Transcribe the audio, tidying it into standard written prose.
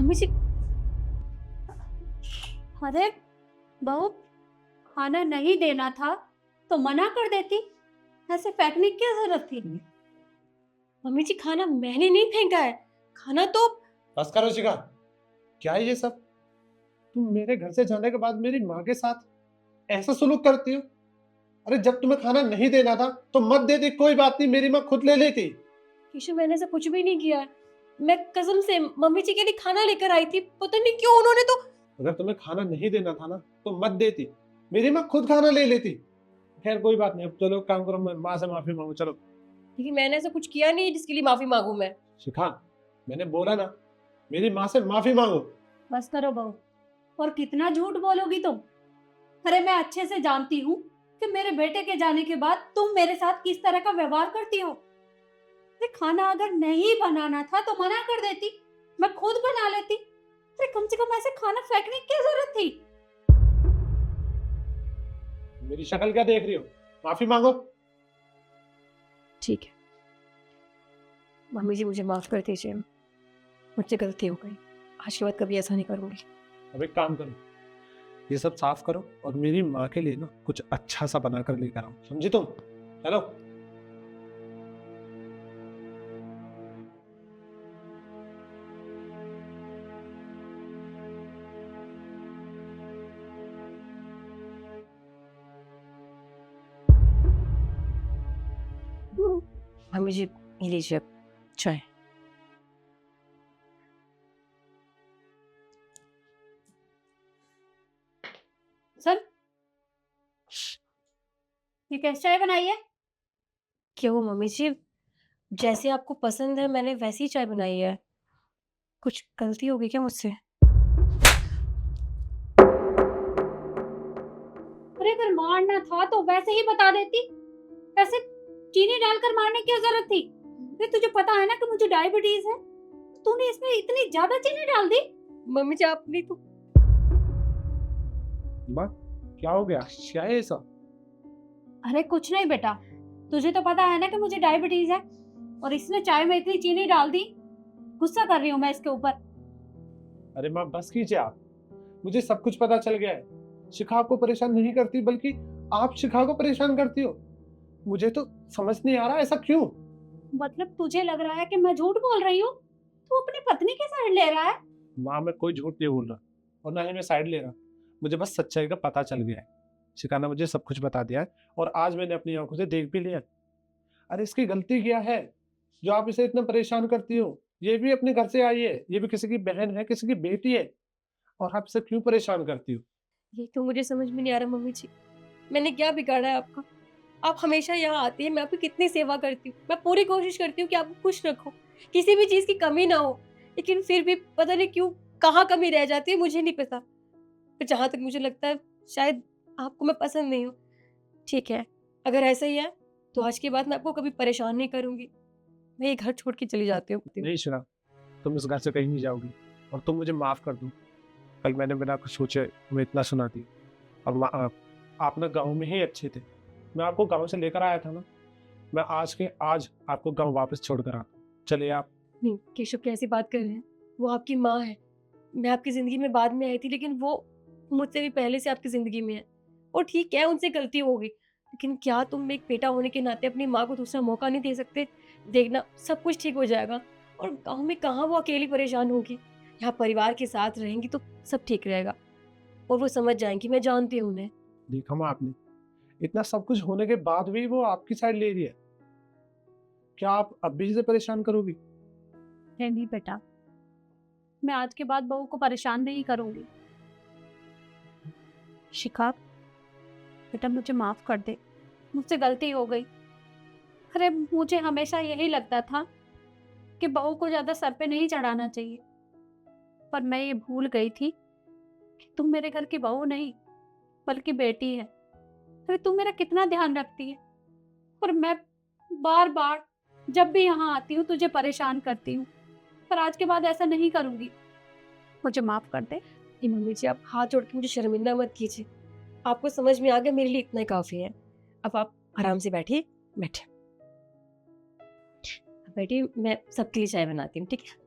Mummy जी, अरे बहू, खाना नहीं देना था तो मना कर देती, ऐसे फेंकने की क्या जरूरत थी? मम्मी जी, खाना मैंने नहीं फेंका है, खाना तो बस करो शिखा, क्या है ये सब? तुम मेरे घर से जाने के बाद मेरी माँ के साथ ऐसा सुलूक करती हो? अरे जब तुम्हें खाना नहीं देना था तो मत देती, कोई बात नहीं, मेरी माँ खुद ले लेती। केशव, मैंने ऐसा कुछ भी नहीं किया है। मैं कसम से मम्मी जी के लिए खाना लेकर आई थी, पता नहीं क्यों उन्होंने तो। अगर तुम्हें खाना नहीं देना था ना तो मत देती, मेरी माँ खुद खाना ले लेती। खैर कोई बात नहीं, अब चलो काम करो, मैं माँ से माफी मांगो। चलो। लेकिन मैंने ऐसा कुछ किया नहीं जिसके लिए माफी मांगू मैं। शिखा, मैंने बोला ना, मेरी माँ से माफी मांगो। बस करो बहू, और कितना झूठ बोलोगी तुम? अरे मैं अच्छे से जानती हूँ कि मेरे बेटे के जाने के बाद तुम मेरे साथ किस तरह का व्यवहार करती हो। अरे खाना अगर नहीं बनाना था तो मना कर देती, मैं खुद बना लेती। अरे कम से कम ऐसे खाना फेंकने की क्या जरूरत थी? मेरी शक्ल क्या देख रही हो? माफी मांगो। ठीक है मम्मी जी, मुझे माफ कर दीजिए, मुझसे गलती हो गई। आज के बाद कभी ऐसा नहीं करूंगी। अब एक काम करो, ये सब साफ करो और मेरी माँ के लिए ना कुछ अच्छा सा बना कर लेकर आओ, समझी तुम? चलो। मम्मी जी, ये लीजिए चाय। सर, ये कैसे चाय बनाई है? क्यों मम्मी जी, जैसे आपको पसंद है मैंने वैसी ही चाय बनाई है। कुछ गलती हो गई क्या मुझसे? अरे अगर मारना था तो वैसे ही बता देती, ऐसे चीनी डालकर मारने की क्या जरूरत थी? अरे तुझे पता है ना कि मुझे डायबिटीज है, तूने इसमें इतनी ज्यादा चीनी डाल दी। मम्मी जी, आपने तो। माँ, क्या हो गया? क्या है ऐसा? अरे कुछ नहीं बेटा, तुझे तो पता है ना कि मुझे डायबिटीज है, और इसने चाय में इतनी चीनी डाल दी। गुस्सा कर रही हूँ मैं इसके ऊपर। अरे माँ बस कीजिए आप, मुझे सब कुछ पता चल गया है। शिखा आपको परेशान नहीं करती, बल्कि आप शिखा को परेशान करती हो। मुझे तो समझ नहीं आ रहा ऐसा क्यों। मतलब तुझे लग रहा है कि मैं झूठ बोल रही हूँ? तू अपनी पत्नी की साइड ले रहा है? माँ, मैं कोई झूठ नहीं बोल रहा और ना ही मैं साइड ले रहा, मुझे बस सच्चाई का पता चल गया है। शिखा ने मुझे सब कुछ बता दिया है और आज मैंने अपनी आंखों से देख भी लिया। अरे इसकी गलती क्या है जो आप इसे इतना परेशान करती हो? ये भी अपने घर से आई है, ये भी किसी की बहन है, किसी की बेटी है, और आप इसे क्यों परेशान करती हो? ये तो मुझे समझ में नहीं आ रहा मम्मी जी, मैंने क्या बिगाड़ा है आपका? आप हमेशा यहाँ आती है, मैं आपकी कितनी सेवा करती हूँ, मैं पूरी कोशिश करती हूँ कि आपको खुश रखूं, किसी भी चीज की कमी ना हो। लेकिन फिर भी पता नहीं क्यों कहाँ कमी रह जाती है, मुझे नहीं पता। पर जहां तक मुझे लगता है शायद आपको मैं पसंद नहीं हूँ। ठीक है, अगर ऐसा ही है तो आज के बाद मैं आपको कभी परेशान नहीं करूंगी। मैं ये घर छोड़ के चली जाती हूँ। नहीं शिखा, तुम इस घर से कहीं नहीं जाओगी और तुम मुझे माफ कर दो। कल मैंने बिना कुछ सोचे तुम्हें इतना सुना दी, और आप ना गाँव में ही अच्छे थे। मैं आपको गाँव से लेकर आया था ना, मैं आज के आज आपको गाँव वापस छोड़ कर आता हूँ। चलिए आप। नहीं केशव, कैसी बात कर रहे हैं? वो आपकी माँ है। मैं आपकी जिंदगी में बाद में आई थी, लेकिन वो मुझसे भी पहले से आपकी जिंदगी में है। और ठीक है, उनसे गलती हो गई, लेकिन क्या तुम एक बेटा होने के नाते अपनी माँ को दूसरा मौका नहीं दे सकते? देखना सब कुछ ठीक हो जाएगा। और गांव में कहाँ वो अकेली परेशान होगी, यहाँ परिवार के साथ रहेंगी तो सब ठीक रहेगा। और वो समझ जाएंगी, मैं जानती हूँ उन्हें। देखा माँ आपने, इतना सब कुछ होने के बाद भी वो आपकी साइड ले रही है। क्या आप अब भी इसे परेशान करोगी? नहीं बेटा, मैं आज के बाद बहू को परेशान नहीं करूंगी। शिखा बेटा, मुझे माफ कर दे, मुझसे गलती हो गई। अरे मुझे हमेशा यही लगता था कि बहू को ज्यादा सर पे नहीं चढ़ाना चाहिए, पर मैं ये भूल गई थी कि तुम मेरे घर की बहू नहीं बल्कि बेटी है। अरे तुम मेरा कितना ध्यान रखती है, पर मैं बार बार जब भी यहाँ आती हूँ तुझे परेशान करती हूँ। पर आज के बाद ऐसा नहीं करूंगी, मुझे माफ कर दे। नहीं मम्मी जी, आप हाथ जोड़ के मुझे शर्मिंदा मत कीजिए। आपको समझ में आ गया, मेरे लिए इतना ही काफी है। अब आप आराम से बैठिए, बैठिए। बैठिए, मैं सबके लिए चाय बनाती हूँ, ठीक है?